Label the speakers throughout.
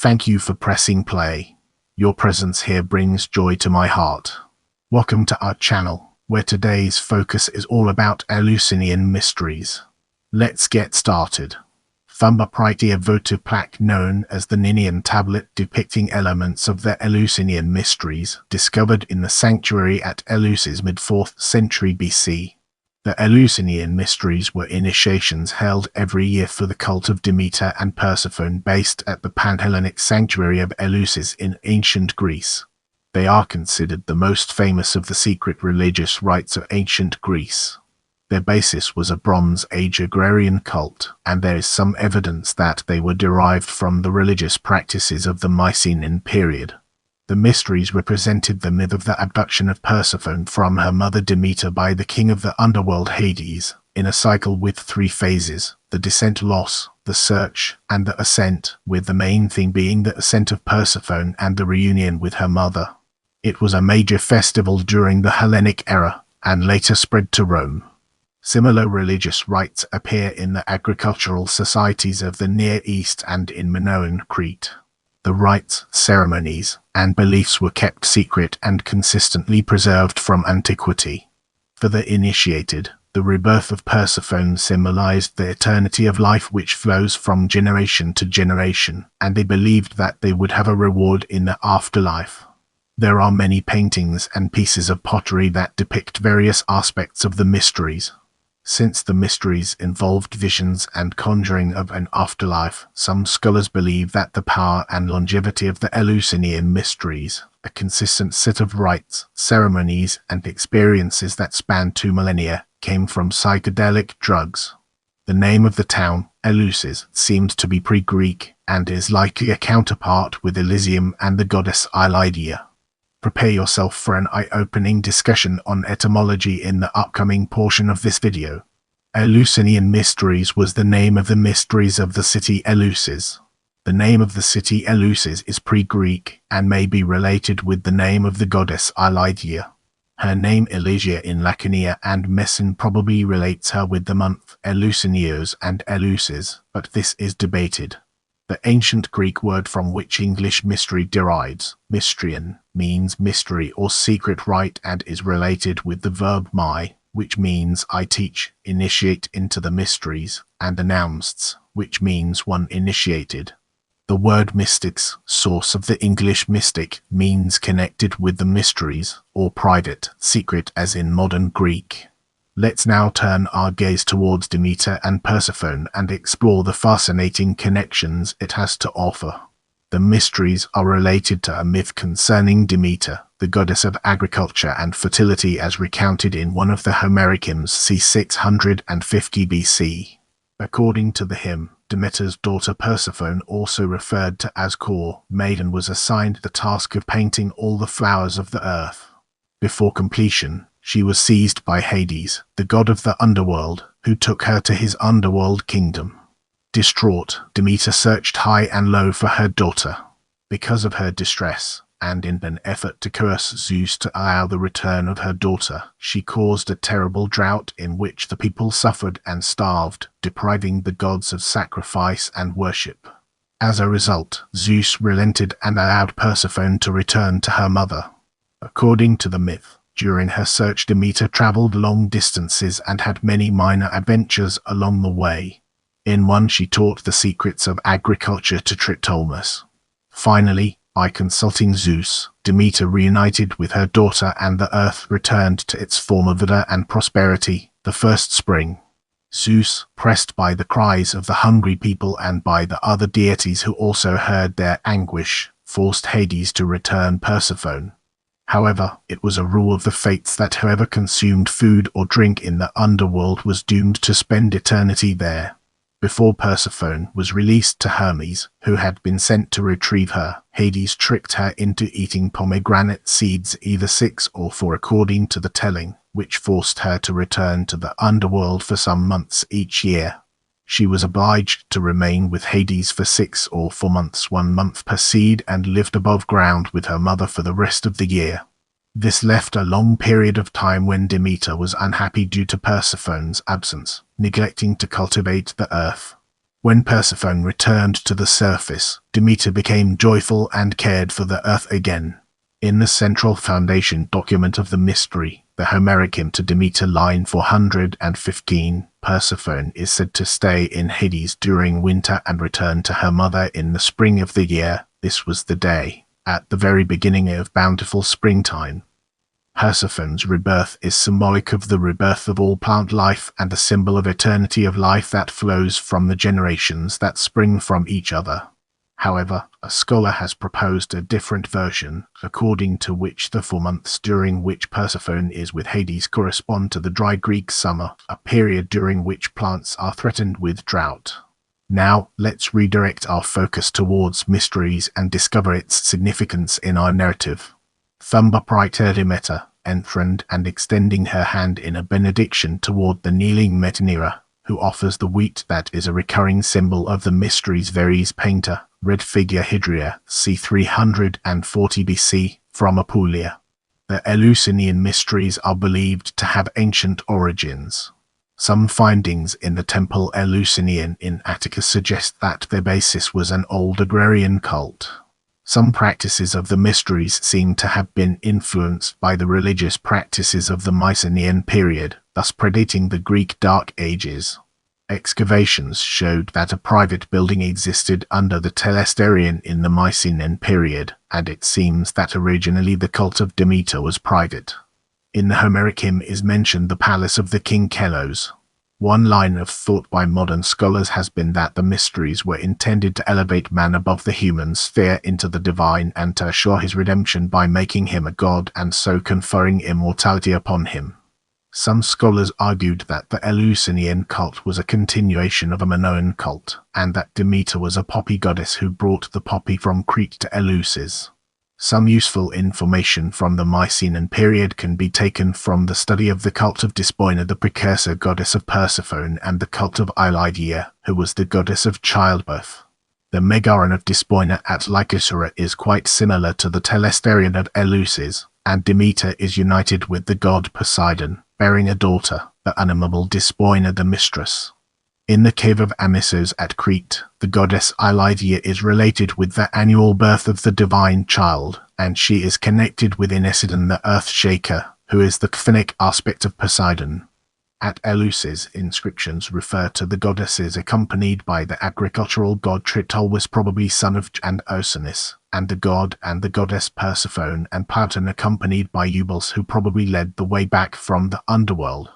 Speaker 1: Thank you for pressing play. Your presence here brings joy to my heart. Welcome to our channel, where today's focus is all about Eleusinian Mysteries. Let's get started. From a pretty votive plaque known as the Ninnion Tablet depicting elements of the Eleusinian Mysteries, discovered in the sanctuary at Eleusis mid-4th century BC. The Eleusinian Mysteries were initiations held every year for the cult of Demeter and Persephone based at the Panhellenic Sanctuary of Eleusis in ancient Greece. They are considered the most famous of the secret religious rites of ancient Greece. Their basis was a Bronze Age agrarian cult, and there is some evidence that they were derived from the religious practices of the Mycenean period. The mysteries represented the myth of the abduction of Persephone from her mother Demeter by the king of the underworld Hades, in a cycle with 3 phases: the descent, loss, the search, and the ascent, with the main theme being the ascent of Persephone and the reunion with her mother. It was a major festival during the Hellenic era, and later spread to Rome. Similar religious rites appear in the agricultural societies of the Near East and in Minoan Crete. The rites, ceremonies, and beliefs were kept secret and consistently preserved from antiquity. For the initiated, the rebirth of Persephone symbolized the eternity of life which flows from generation to generation, and they believed that they would have a reward in the afterlife. There are many paintings and pieces of pottery that depict various aspects of the mysteries. Since the mysteries involved visions and conjuring of an afterlife, some scholars believe that the power and longevity of the Eleusinian Mysteries, a consistent set of rites, ceremonies, and experiences that span 2 millennia, came from psychedelic drugs. The name of the town, Eleusis, seemed to be pre-Greek, and is likely a counterpart with Elysium and the goddess Lydia. Prepare yourself for an eye-opening discussion on etymology in the upcoming portion of this video. Eleusinian Mysteries was the name of the mysteries of the city Eleusis. The name of the city Eleusis is pre-Greek and may be related with the name of the goddess Lydia. Her name Elysia in Laconia and Messene probably relates her with the month Eleusinios and Eleusis, but this is debated. The ancient Greek word from which English mystery derives, mystrion, means mystery or secret rite and is related with the verb my, which means I teach, initiate into the mysteries, and announced, which means one initiated. The word mystics, source of the English mystic, means connected with the mysteries, or private, secret as in modern Greek. Let's now turn our gaze towards Demeter and Persephone and explore the fascinating connections it has to offer. The mysteries are related to a myth concerning Demeter, the goddess of agriculture and fertility as recounted in one of the Homeric hymns c. 650 BC. According to the hymn, Demeter's daughter Persephone, also referred to as Core, maiden, was assigned the task of painting all the flowers of the earth. Before completion, she was seized by Hades, the god of the underworld, who took her to his underworld kingdom. Distraught, Demeter searched high and low for her daughter. Because of her distress, and in an effort to coerce Zeus to allow the return of her daughter, she caused a terrible drought in which the people suffered and starved, depriving the gods of sacrifice and worship. As a result, Zeus relented and allowed Persephone to return to her mother. According to the myth, during her search Demeter traveled long distances and had many minor adventures along the way. In one she taught the secrets of agriculture to Tritomas. Finally, by consulting Zeus, Demeter reunited with her daughter and the earth returned to its former vigor and prosperity, the first spring. Zeus, pressed by the cries of the hungry people and by the other deities who also heard their anguish, forced Hades to return Persephone. However, it was a rule of the fates that whoever consumed food or drink in the underworld was doomed to spend eternity there. Before Persephone was released to Hermes, who had been sent to retrieve her, Hades tricked her into eating pomegranate seeds, either 6 or 4 according to the telling, which forced her to return to the underworld for some months each year. She was obliged to remain with Hades for 6 or 4 months, 1 month per seed, and lived above ground with her mother for the rest of the year. This left a long period of time when Demeter was unhappy due to Persephone's absence, neglecting to cultivate the earth. When Persephone returned to the surface, Demeter became joyful and cared for the earth again. In the central foundation document of the mystery, the Homeric hymn to Demeter line 415, Persephone is said to stay in Hades during winter and return to her mother in the spring of the year. This was the day, at the very beginning of bountiful springtime. Persephone's rebirth is symbolic of the rebirth of all plant life and a symbol of eternity of life that flows from the generations that spring from each other. However, a scholar has proposed a different version, according to which the 4 months during which Persephone is with Hades correspond to the dry Greek summer, a period during which plants are threatened with drought. Now, let's redirect our focus towards mysteries and discover its significance in our narrative. Thumb upright Demeter, enthroned and extending her hand in a benediction toward the kneeling Metanira, who offers the wheat that is a recurring symbol of the mysteries. Verres painter, red figure Hydria, c. 340 BC, from Apulia. The Eleusinian Mysteries are believed to have ancient origins. Some findings in the temple Eleusinian in Attica suggest that their basis was an old agrarian cult. Some practices of the mysteries seem to have been influenced by the religious practices of the Mycenean period, thus predating the Greek Dark Ages. Excavations showed that a private building existed under the Telesterion in the Mycenean period, and it seems that originally the cult of Demeter was private. In the Homeric hymn is mentioned the palace of the king Kelos. One line of thought by modern scholars has been that the mysteries were intended to elevate man above the human sphere into the divine and to assure his redemption by making him a god and so conferring immortality upon him. Some scholars argued that the Eleusinian cult was a continuation of a Minoan cult, and that Demeter was a poppy goddess who brought the poppy from Crete to Eleusis. Some useful information from the Mycenean period can be taken from the study of the cult of Despoina, the precursor goddess of Persephone, and the cult of Eileidea, who was the goddess of childbirth. The Megaron of Despoina at Lycosura is quite similar to the Telesterion of Eleusis, and Demeter is united with the god Poseidon, bearing a daughter, the unnameable Despoina the mistress. In the cave of Amisos at Crete, the goddess Eileidea is related with the annual birth of the divine child, and she is connected with Inesidon the earth shaker, who is the chthonic aspect of Poseidon. At Eleusis, inscriptions refer to the goddesses accompanied by the agricultural god Tritolus, probably son of and Oceanus, and the god and the goddess Persephone and Platon accompanied by Eubulus, who probably led the way back from the underworld.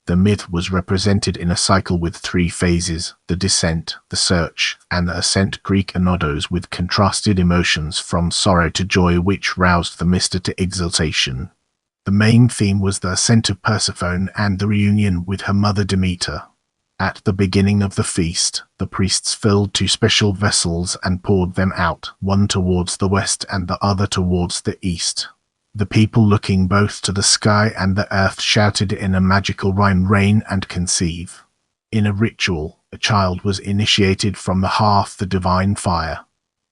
Speaker 1: The myth was represented in a cycle with 3 phases: the descent, the search, and the ascent. Greek anodos with contrasted emotions from sorrow to joy, which roused the myster to exultation. The main theme was the ascent of Persephone and the reunion with her mother Demeter. At the beginning of the feast, the priests filled 2 special vessels and poured them out, one towards the west and the other towards the east. The people, looking both to the sky and the earth, shouted in a magical rhyme, "Reign and conceive." In a ritual, a child was initiated from the hearth, the divine fire.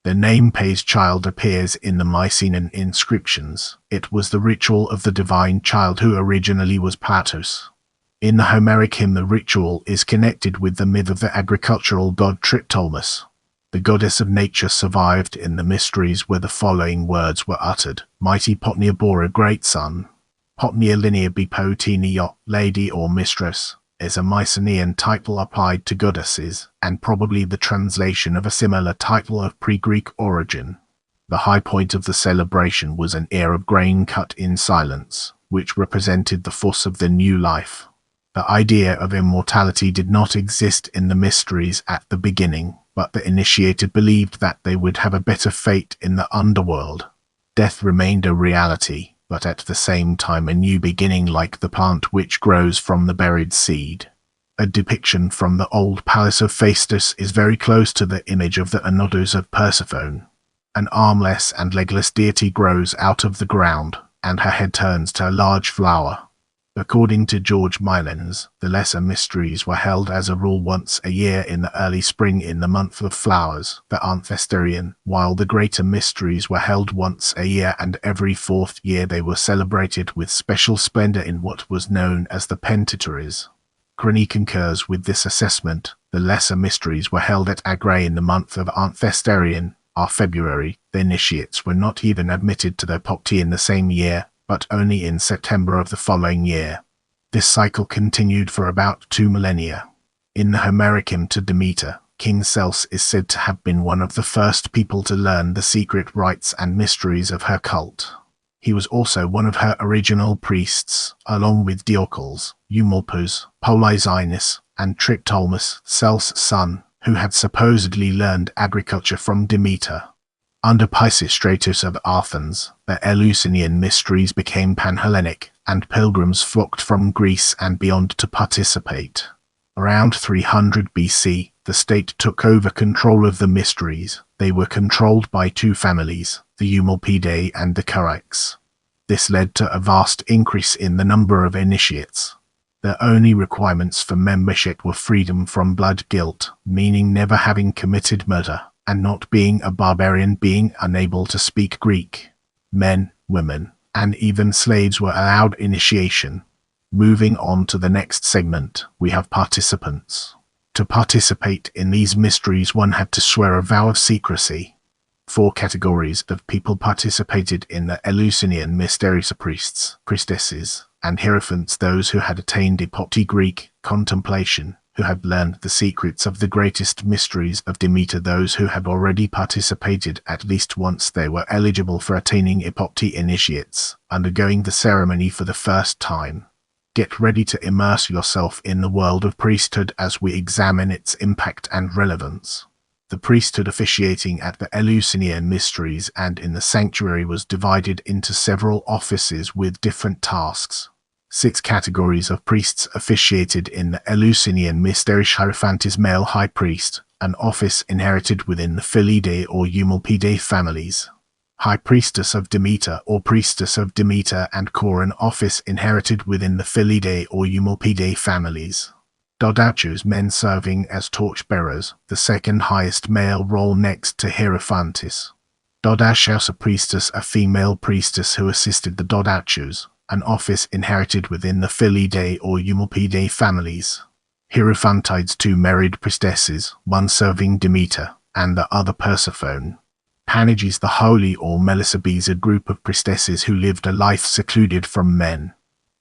Speaker 1: The name Pays child appears in the Mycenean inscriptions. It was the ritual of the divine child, who originally was Platos. In the Homeric hymn, the ritual is connected with the myth of the agricultural god Tritolus. The goddess of nature survived in the mysteries, where the following words were uttered: "Mighty Potnia bore a great son." Potnia linea Bipotinia, lady or mistress, is a Mycenean title applied to goddesses, and probably the translation of a similar title of pre-Greek origin. The high point of the celebration was an ear of grain cut in silence, which represented the force of the new life. The idea of immortality did not exist in the mysteries at the beginning, but the initiated believed that they would have a better fate in the underworld. Death remained a reality, but at the same time a new beginning, like the plant which grows from the buried seed. A depiction from the old palace of Phaestus is very close to the image of the anodos of Persephone. An armless and legless deity grows out of the ground, and her head turns to a large flower. According to George Mylens, the lesser mysteries were held as a rule once a year in the early spring in the month of flowers, the Anthesterion, while the greater mysteries were held once a year, and every 4th year they were celebrated with special splendor in what was known as the Pentatories. Crony concurs with this assessment. The lesser mysteries were held at agrarian the month of Anthesterion, or February. The initiates were not even admitted to the epochty in the same year, but only in September of the following year. This cycle continued for about 2 millennia. In the Homeric hymn to Demeter, King Celsus is said to have been one of the first people to learn the secret rites and mysteries of her cult. He was also one of her original priests, along with Diocles, Eumolpus, Polyxenus, and Triptolemus, Celsus' son, who had supposedly learned agriculture from Demeter. Under Pisistratus of Athens, the Eleusinian Mysteries became Panhellenic, and pilgrims flocked from Greece and beyond to participate. Around 300 BC, the state took over control of the mysteries. They were controlled by two families, the Eumolpidae and the Carax. This led to a vast increase in the number of initiates. The only requirements for membership were freedom from blood guilt, meaning never having committed murder, and not being a barbarian, being unable to speak Greek. Men, women, and even slaves were allowed initiation. Moving on to the next segment, we have participants. To participate in these mysteries, one had to swear a vow of secrecy. 4 categories of people participated in the Eleusinian Mysteries: priests, priestesses, and hierophants, those who had attained epochty Greek contemplation, who had learned the secrets of the greatest mysteries of Demeter, those who had already participated at least once. They were eligible for attaining epochty initiates, undergoing the ceremony for the first time. Get ready to immerse yourself in the world of priesthood as we examine its impact and relevance. The priesthood officiating at the Eleusinian Mysteries and in the sanctuary was divided into several offices with different tasks. 6 categories of priests officiated in the Eleusinian Mysteries: Hierophantes, male high priest, an office inherited within the Philidae or Eumolpidae families. High priestess of Demeter or priestess of Demeter and Coran, office inherited within the Philidae or Eumolpidae families. Dodachos, men serving as torchbearers, the second highest male role next to Hierophantes. Dodachos, a priestess, a female priestess who assisted the Dodachos, an office inherited within the Philidae or Eumolpidae families. Hierophantides, 2 married priestesses, one serving Demeter, and the other Persephone. Panages, the holy or Melisabes, a group of priestesses who lived a life secluded from men.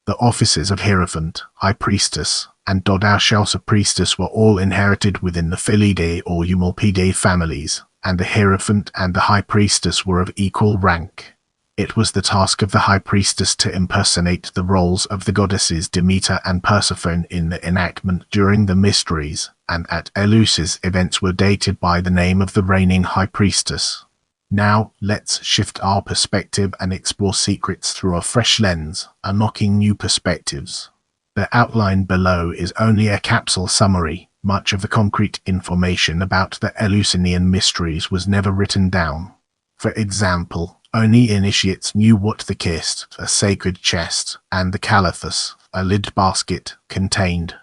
Speaker 1: The offices of Hierophant, high priestess, and Dodachos, a priestess, were all inherited within the Philidae or Eumolpidae families, and the Hierophant and the high priestess were of equal rank. It was the task of the high priestess to impersonate the roles of the goddesses Demeter and Persephone in the enactment during the mysteries, and at Eleusis events were dated by the name of the reigning high priestess. Now, let's shift our perspective and explore secrets through a fresh lens, unlocking new perspectives. The outline below is only a capsule summary. Much of the concrete information about the Eleusinian Mysteries was never written down. For example, only initiates knew what the kist, a sacred chest, and the calathus, a lid basket, contained.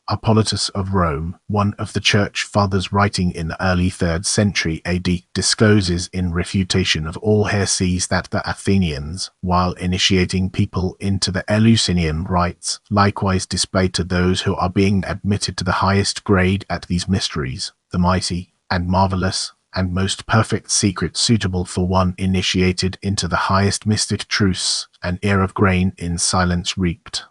Speaker 1: Hippolytus of Rome, one of the Church Fathers writing in the early 3rd century AD, discloses in refutation of all heresies that the Athenians, while initiating people into the Eleusinian rites, likewise display to those who are being admitted to the highest grade at these mysteries, the mighty and marvelous and most perfect secret suitable for one initiated into the highest mystic truths, an ear of grain in silence reaped.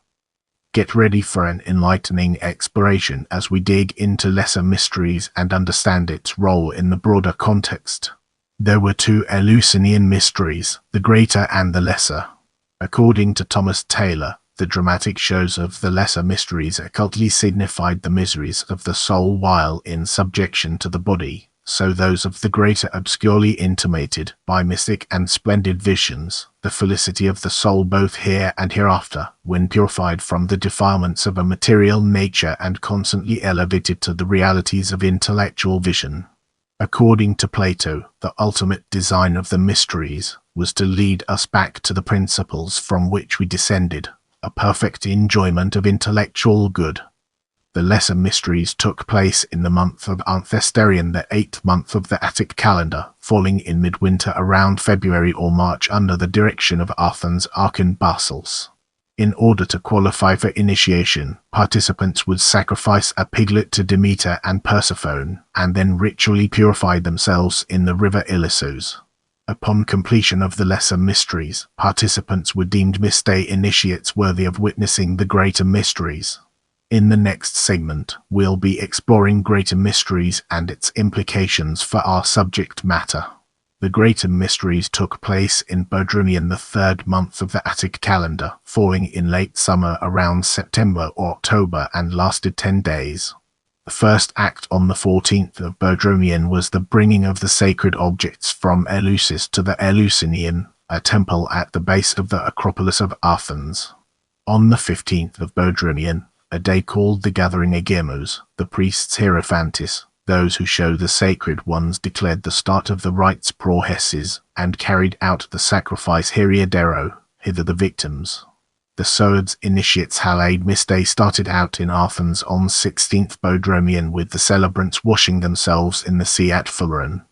Speaker 1: Get ready for an enlightening exploration as we dig into lesser mysteries and understand its role in the broader context. There were 2 Eleusinian mysteries, the greater and the lesser. According to Thomas Taylor, the dramatic shows of the lesser mysteries occultly signified the miseries of the soul while in subjection to the body, so those of the greater obscurely intimated, by mystic and splendid visions, the felicity of the soul both here and hereafter, when purified from the defilements of a material nature and constantly elevated to the realities of intellectual vision. According to Plato, the ultimate design of the mysteries was to lead us back to the principles from which we descended, a perfect enjoyment of intellectual good. The lesser mysteries took place in the month of Anthesterion, the 8th month of the Attic calendar, falling in midwinter around February or March under the direction of Athens' Archon Basileus. In order to qualify for initiation, participants would sacrifice a piglet to Demeter and Persephone, and then ritually purify themselves in the river Eleusis. Upon completion of the lesser mysteries, participants were deemed Mystay initiates worthy of witnessing the greater mysteries. In the next segment, we'll be exploring greater mysteries and its implications for our subject matter. The greater mysteries took place in Bodromion, the third month of the Attic calendar, falling in late summer around September or October, and lasted 10 days. The first act on the 14th of Bodromion was the bringing of the sacred objects from Eleusis to the Eleusinian, a temple at the base of the Acropolis of Athens. On the 15th of Bodromion, a day called the Gathering Agemos, the priests Hierophantis, those who show the sacred ones, declared the start of the rites prohesis, and carried out the sacrifice heriadero, hither the victims. The Soads initiates Halleyed Mystay started out in Athens on 16th Bodromion, with the celebrants washing themselves in the sea at Phaleron.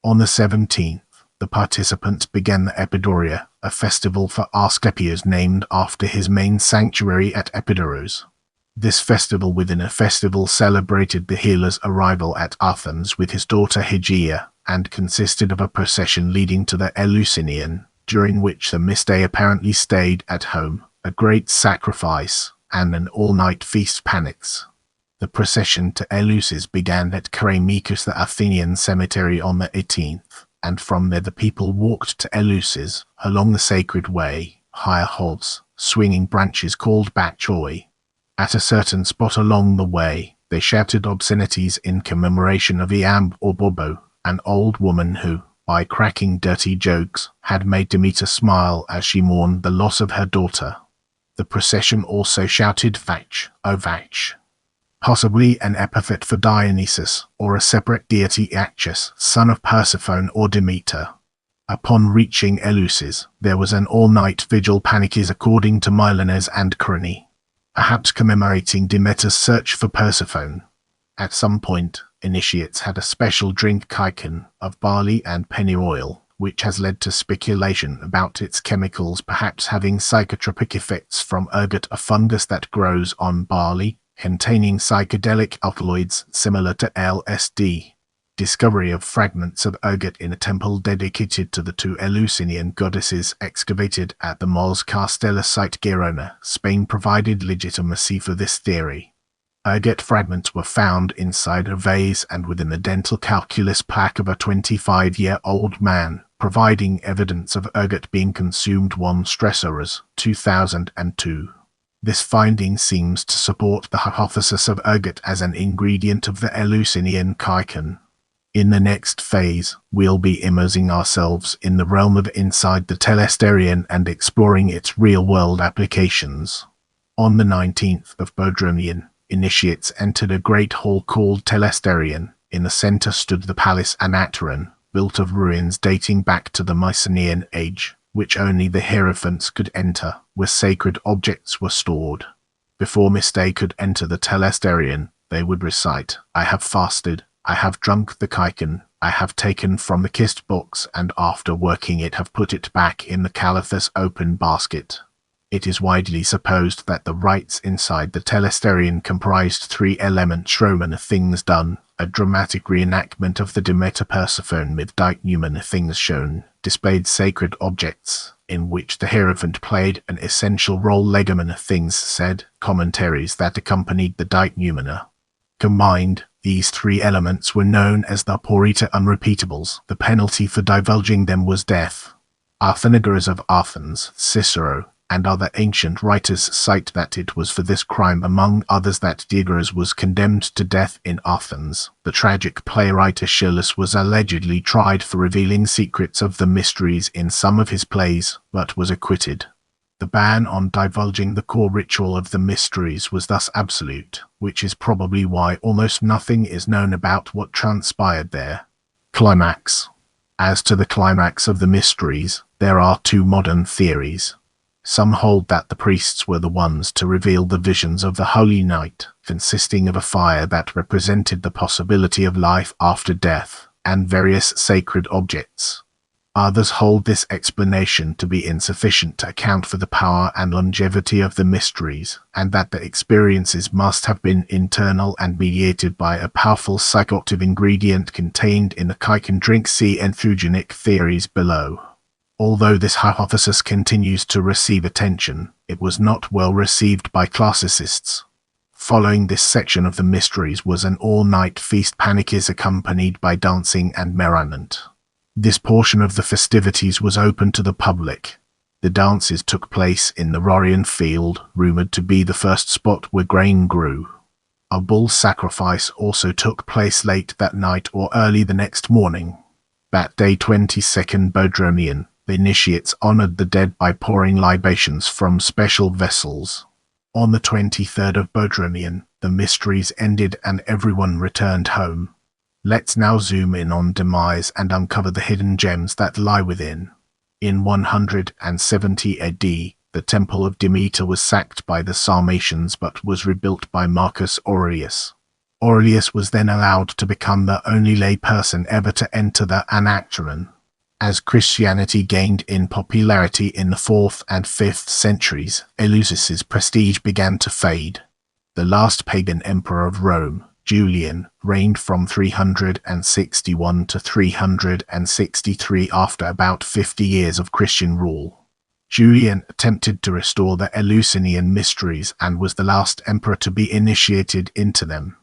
Speaker 1: On the 17th, the participants began the Epidoria, a festival for Asclepius named after his main sanctuary at Epidaurus. This festival within a festival celebrated the healer's arrival at Athens with his daughter Hygeia, and consisted of a procession leading to the Eleusinian, during which the Mystay apparently stayed at home, a great sacrifice, and an all-night feast panics. The procession to Eleusis began at Keramicus, the Athenian cemetery, on the 18th, and from there the people walked to Eleusis, along the sacred way, higher halls, swinging branches called bachoi. At a certain spot along the way, they shouted obscenities in commemoration of Iamb or Bobo, an old woman who, by cracking dirty jokes, had made Demeter smile as she mourned the loss of her daughter. The procession also shouted Vach, O Vach, possibly an epithet for Dionysus, or a separate deity Iacchus, son of Persephone or Demeter. Upon reaching Eleusis, there was an all-night vigil panikis according to Milenes and Crony, perhaps commemorating Demeter's search for Persephone. At some point, initiates had a special drink kaikon of barley and penny oil, which has led to speculation about its chemicals perhaps having psychotropic effects from ergot, a fungus that grows on barley, containing psychedelic alkaloids similar to LSD. Discovery of fragments of ergot in a temple dedicated to the two Eleusinian goddesses excavated at the Mos Castella site Girona, Spain, provided legitimacy for this theory. Ergot fragments were found inside a vase and within the dental calculus plaque of a 25-year-old man, providing evidence of ergot being consumed one Stressorus, 2002. This finding seems to support the hypothesis of ergot as an ingredient of the Eleusinian kaikon. In the next phase, we'll be immersing ourselves in the realm of inside the Telesterion and exploring its real-world applications. On the 19th of Bodromion, initiates entered a great hall called Telesterion. In the center stood the Palace Anacteron, built of ruins dating back to the Mycenean age, which only the Hierophants could enter, where sacred objects were stored. Before Mystay could enter the Telesterion, they would recite, "I have fasted, I have drunk the kaikon, I have taken from the kissed box, and after working it have put it back in the Calathus open basket." It is widely supposed that the rites inside the Telesterion comprised 3 elements: Roman things done, a dramatic reenactment of the Demeter Persephone myth, Numen things shown, displayed sacred objects, in which the Hierophant played an essential role, Legomen things said, commentaries that accompanied the Numena. Combined, these 3 elements were known as the Porita Unrepeatables. The penalty for divulging them was death. Athenagoras of Athens, Cicero, and other ancient writers cite that it was for this crime, among others, that Diodorus was condemned to death in Athens. The tragic playwright Aeschylus was allegedly tried for revealing secrets of the mysteries in some of his plays, but was acquitted. The ban on divulging the core ritual of the mysteries was thus absolute, which is probably why almost nothing is known about what transpired there. Climax. As to the climax of the mysteries, there are 2 modern theories. Some hold that the priests were the ones to reveal the visions of the Holy Night, consisting of a fire that represented the possibility of life after death, and various sacred objects. Others hold this explanation to be insufficient to account for the power and longevity of the mysteries, and that the experiences must have been internal and mediated by a powerful psychoactive ingredient contained in the Kaiken drink. See entheogenic theories below. Although this hypothesis continues to receive attention, it was not well received by classicists. Following this section of the mysteries was an all-night feast panikis accompanied by dancing and merriment. This portion of the festivities was open to the public. The dances took place in the Rorian field, rumoured to be the first spot where grain grew. A bull sacrifice also took place late that night or early the next morning. That day, 22nd Bodromian, the initiates honoured the dead by pouring libations from special vessels. On the 23rd of Bodromian, the mysteries ended and everyone returned home. Let's now zoom in on Demise and uncover the hidden gems that lie within. In 170 AD, the Temple of Demeter was sacked by the Sarmatians but was rebuilt by Marcus Aurelius. Aurelius was then allowed to become the only lay person ever to enter the Anactron. As Christianity gained in popularity in the 4th and 5th centuries, Eleusis' prestige began to fade. The last pagan emperor of Rome, Julian, reigned from 361 to 363 after about 50 years of Christian rule. Julian attempted to restore the Eleusinian Mysteries and was the last emperor to be initiated into them.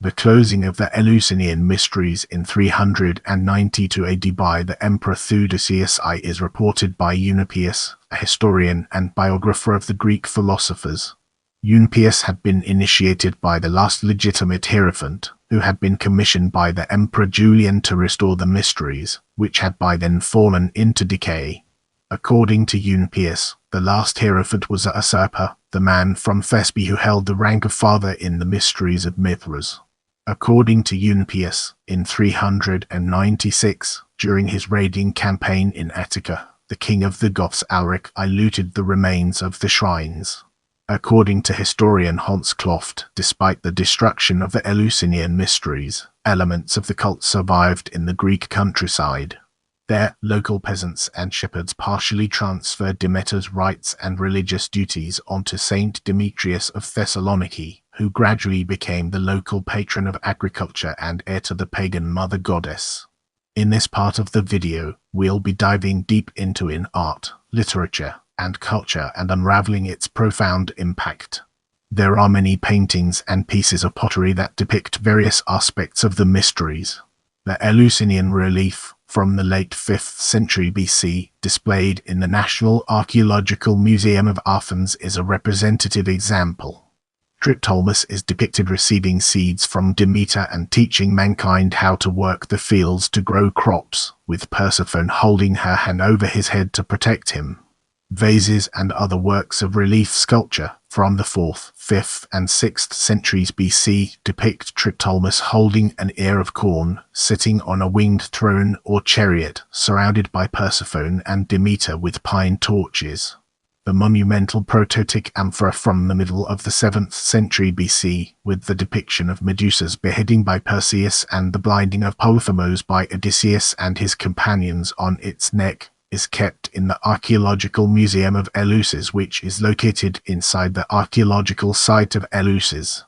Speaker 1: The closing of the Eleusinian Mysteries in 392 AD by the Emperor Theodosius I is reported by Eusebius, a historian and biographer of the Greek philosophers. Eusebius had been initiated by the last legitimate hierophant, who had been commissioned by the Emperor Julian to restore the mysteries, which had by then fallen into decay. According to Eusebius, the last hierophant was a usurper, the man from Thespe who held the rank of father in the mysteries of Mithras. According to Eusebius, in 396, during his raiding campaign in Attica, the king of the Goths Alaric I looted the remains of the shrines. According to historian Hans Kloft, despite the destruction of the Eleusinian Mysteries, elements of the cult survived in the Greek countryside. There, local peasants and shepherds partially transferred Demeter's rites and religious duties onto Saint Demetrius of Thessaloniki, who gradually became the local patron of agriculture and heir to the pagan mother goddess. In this part of the video, we'll be diving deep into art, literature, and culture and unraveling its profound impact. There are many paintings and pieces of pottery that depict various aspects of the mysteries. The Eleusinian relief from the late 5th century BC, displayed in the National Archaeological Museum of Athens, is a representative example. Triptolemus is depicted receiving seeds from Demeter and teaching mankind how to work the fields to grow crops, with Persephone holding her hand over his head to protect him. Vases and other works of relief sculpture from the 4th, 5th, and 6th centuries BC depict Triptolemus holding an ear of corn, sitting on a winged throne or chariot, surrounded by Persephone and Demeter with pine torches. The monumental prototic amphora from the middle of the 7th century BC, with the depiction of Medusa's beheading by Perseus and the blinding of Polyphemus by Odysseus and his companions on its neck, is kept in the Archaeological Museum of Eleusis, which is located inside the archaeological site of Eleusis.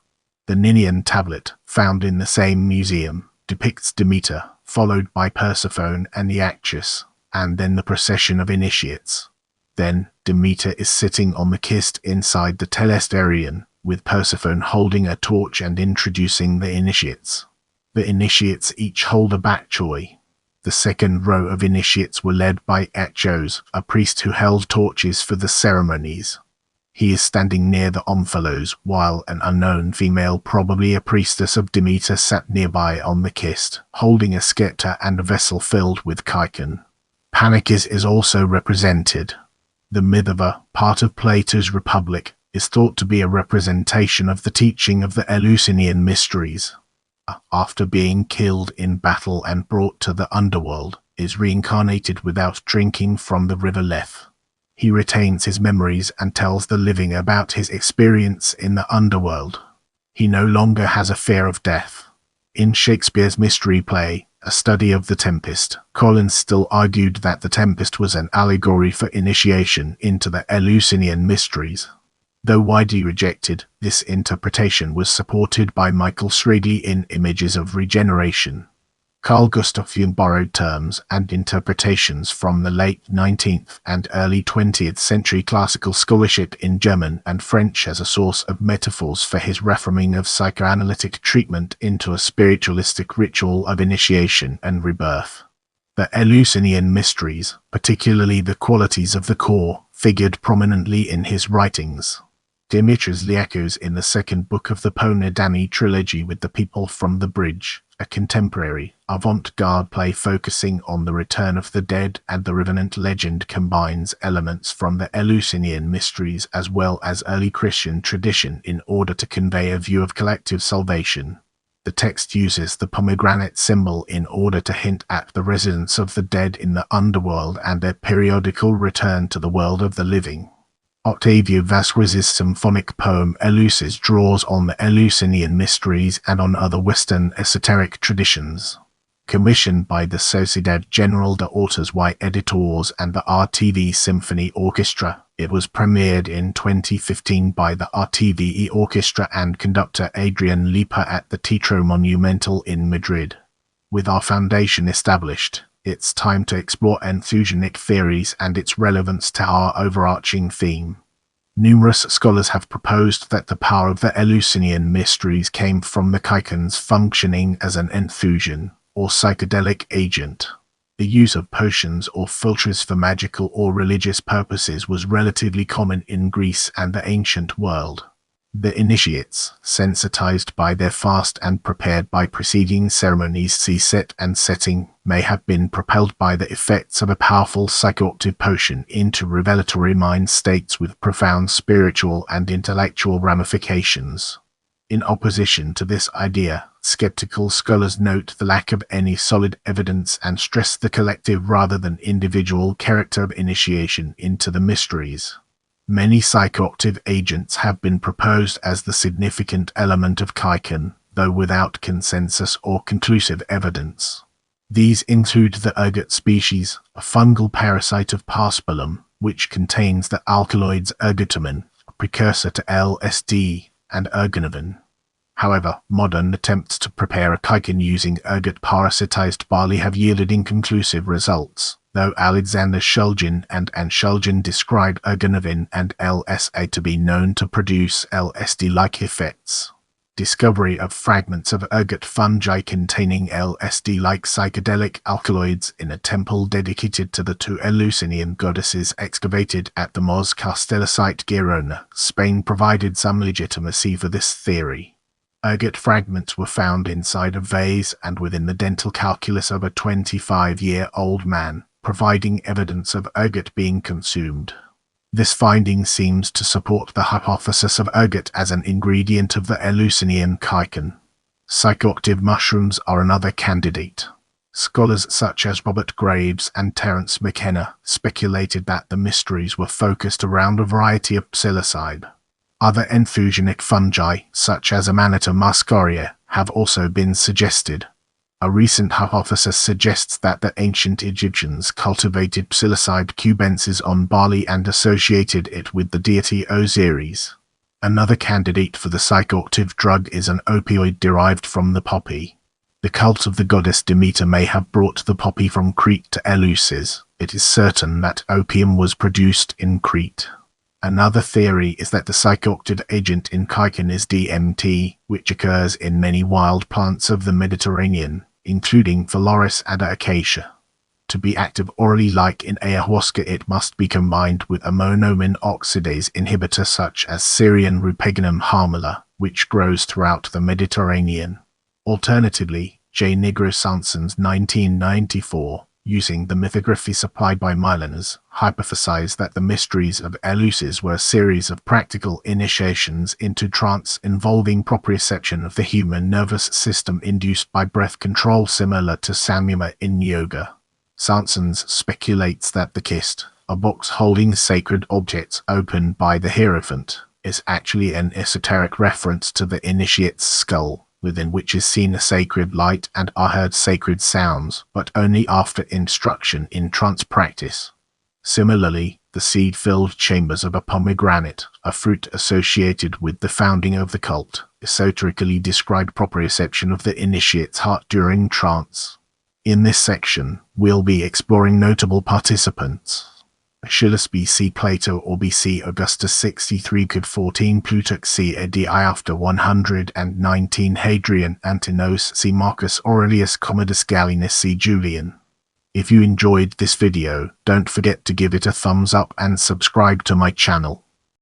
Speaker 1: The Ninnion Tablet, found in the same museum, depicts Demeter, followed by Persephone and the actress, and then the procession of initiates. Then, Demeter is sitting on the kist inside the telesterion, with Persephone holding a torch and introducing the initiates. The initiates each hold a batchoy. The second row of initiates were led by Echos, a priest who held torches for the ceremonies. He is standing near the omphalos, while an unknown female, probably a priestess of Demeter, sat nearby on the kist, holding a scepter and a vessel filled with chiton. Panikis is also represented. The Mithra, part of Plato's Republic, is thought to be a representation of the teaching of the Eleusinian Mysteries. After being killed in battle and brought to the underworld, is reincarnated without drinking from the river Lethe. He retains his memories and tells the living about his experience in the underworld. He no longer has a fear of death. In Shakespeare's mystery play, A Study of the Tempest, Collins still argued that the Tempest was an allegory for initiation into the Eleusinian Mysteries. Though widely rejected, this interpretation was supported by Michael Schradley in Images of Regeneration. Carl Gustav Jung borrowed terms and interpretations from the late 19th and early 20th century classical scholarship in German and French as a source of metaphors for his reforming of psychoanalytic treatment into a spiritualistic ritual of initiation and rebirth. The Eleusinian Mysteries, particularly the qualities of the core, figured prominently in his writings. Demeter's echoes in the second book of the Ponadani trilogy with The People from the Bridge, a contemporary, avant-garde play focusing on the return of the dead, and the Revenant legend combines elements from the Eleusinian Mysteries as well as early Christian tradition in order to convey a view of collective salvation. The text uses the pomegranate symbol in order to hint at the residence of the dead in the underworld and their periodical return to the world of the living. Octavio Vázquez's symphonic poem Eleusis draws on the Eleusinian Mysteries and on other Western esoteric traditions. Commissioned by the Sociedad General de Autores y Editores and the RTV Symphony Orchestra, it was premiered in 2015 by the RTVE Orchestra and conductor Adrian Lipa at the Teatro Monumental in Madrid. With our foundation established, it's time to explore entheogenic theories and its relevance to our overarching theme. Numerous scholars have proposed that the power of the Eleusinian Mysteries came from the Kaikons functioning as an entheogen, or psychedelic agent. The use of potions or philtres for magical or religious purposes was relatively common in Greece and the ancient world. The initiates, sensitized by their fast and prepared by preceding ceremonies set and setting, may have been propelled by the effects of a powerful psychoactive potion into revelatory mind states with profound spiritual and intellectual ramifications. In opposition to this idea, skeptical scholars note the lack of any solid evidence and stress the collective rather than individual character of initiation into the mysteries. Many psychoactive agents have been proposed as the significant element of Kaikon, though without consensus or conclusive evidence. These include the ergot species, a fungal parasite of Paspalum, which contains the alkaloids ergotamine, a precursor to LSD, and ergonovin. However, modern attempts to prepare a Kaikon using ergot parasitized barley have yielded inconclusive results, though Alexander Shulgin and Anne Shulgin describe ergonovin and LSA to be known to produce LSD-like effects. Discovery of fragments of ergot fungi containing LSD-like psychedelic alkaloids in a temple dedicated to the two Eleusinian goddesses excavated at the Mos Castella site Girona, Spain provided some legitimacy for this theory. Ergot fragments were found inside a vase and within the dental calculus of a 25-year-old man, providing evidence of ergot being consumed. This finding seems to support the hypothesis of ergot as an ingredient of the Eleusinian Kaikon. Psychoactive mushrooms are another candidate. Scholars such as Robert Graves and Terence McKenna speculated that the mysteries were focused around a variety of psilocybe. Other entheogenic fungi, such as Amanita muscaria, have also been suggested. A recent hypothesis suggests that the ancient Egyptians cultivated psilocybe cubensis on barley and associated it with the deity Osiris. Another candidate for the psychoactive drug is an opioid derived from the poppy. The cult of the goddess Demeter may have brought the poppy from Crete to Eleusis. It is certain that opium was produced in Crete. Another theory is that the psychoactive agent in Kaikon is DMT, which occurs in many wild plants of the Mediterranean, including Phaloris and acacia. To be active orally like in ayahuasca, it must be combined with a monoamine oxidase inhibitor such as Syrian Rupeginum harmala, which grows throughout the Mediterranean. Alternatively, J. Negro Sanson's 1994, using the mythography supplied by Milanus, hypothesized that the mysteries of Eleusis were a series of practical initiations into trance involving proprioception of the human nervous system induced by breath control similar to samyama in yoga. Sansons speculates that the kist, a box holding sacred objects opened by the Hierophant, is actually an esoteric reference to the initiate's skull, within which is seen a sacred light and are heard sacred sounds, but only after instruction in trance practice. Similarly, the seed-filled chambers of a pomegranate, a fruit associated with the founding of the cult, esoterically describe proprioception of the initiate's heart during trance. In this section, we'll be exploring notable participants. Aeschylus BC Plato or BC Augustus 63 could 14 Plutarch c. AD after 119 Hadrian Antinos c. Marcus Aurelius Commodus Gallienus c. Julian. If you enjoyed this video, don't forget to give it a thumbs up and subscribe to my channel.